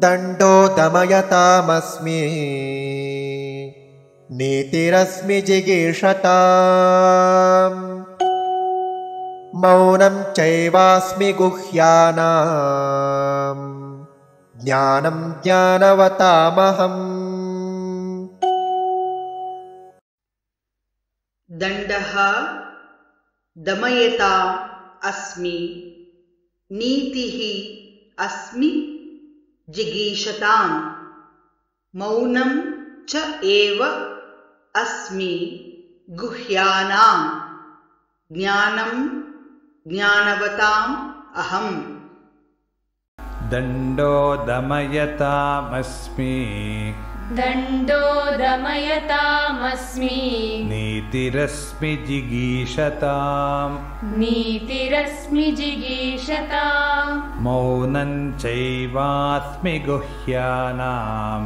ದಂಡೋ ದಮಯತಾಮಸ್ಮಿ ನೀತಿರಸ್ಮಿ ಜಿಗೀಷತಾಂ ಮೌನಂ ಚೈವಾಸ್ಮಿ ಗುಹ್ಯಾನಾಂ ಜ್ಞಾನಂ ಜ್ಞಾನವತಾಮಹಂ. ದಂಡಃ ದಮಯತಾಂ ಅಸ್ಮಿ ನೀತಿಃ ಅಸ್ಮಿ ಜಿಗೀಷತಾಂ ಮೌನಂ ಚ ಏವ ಅಸ್ಮಿ ಗುಹ್ಯಾನಾಂ ಜ್ಞಾನಂ ಜ್ಞಾನವತಾಂ ಅಹಂ. ದಂಡೋ ದಮಯತಾಮಸ್ಮಿ ದಂಡೋ ದಮಯತಾಮಸ್ಮಿ ನೀತಿರಸ್ಮಿ ಜಿಗೀಷತಾಂ ನೀತಿರಸ್ಮಿ ಜಿಗೀಷತಾಂ ಮೌನಂ ಚೈವಾಸ್ಮಿ ಗುಹ್ಯಾನಾಂ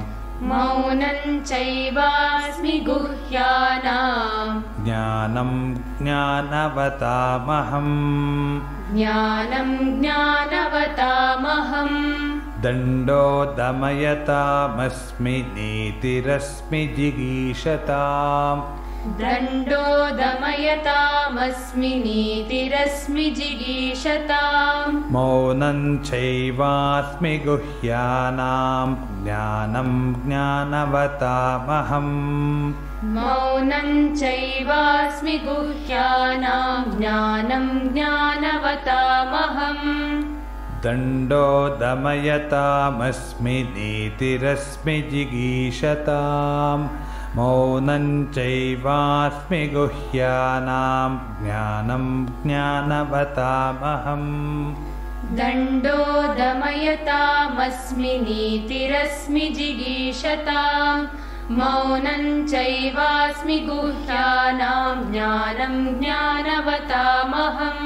ಮೌನಂ ಚೈವಾಸ್ಮಿ ಗುಹ್ಯಾನಾಂ ಜ್ಞಾನಂ ಜ್ಞಾನವತಾಮಹಂ. ಜ್ಞಾನಂ ಜ್ಞಾನವತಾಮಹಂ. ದಂಡೋ ದಮಯತಾಮಸ್ಮಿ ನೀತಿರಸ್ಮಿ ಜಿಗೀಷತಾಂ ದಂಡೋ ದಮಯತಾಮಸ್ಮಿ ನೀತಿರಸ್ಮಿ ಜಿಗೀಷತಾಂ ಮೌನಂ ಚೈವಾಸ್ಮಿ ಗುಹ್ಯಾನಾಂ ಜ್ಞಾನಂ ಜ್ಞಾನವತಾಮಹಂ. ಮೌನಂ ಚೈವಾಸ್ಮಿ ಗುಹ್ಯಾನಾಂ ಜ್ಞಾನಂ ಜ್ಞಾನವತಾಮಹಂ. ದಂಡೋ ದಮಯತಾಮಸ್ಮಿ ನೀತಿರಸ್ಮಿ ಜಿಗೀಷತಾಂ ಮೌನಂ ಚೈವಾಸ್ಮಿ ಗುಹ್ಯಾನಾಂ ಜ್ಞಾನಂ ಜ್ಞಾನವತಾಮಹಂ. ದಂಡೋ ದಮಯತಾಮಸ್ಮಿ ನೀತಿರಸ್ಮಿ ಜಿಗೀಷತಾಂ ಮೌನಂ ಚೈವಾಸ್ಮಿ ಗುಹ್ಯಾನಾಂ ಜ್ಞಾನಂ ಜ್ಞಾನವತಾಮಹಂ.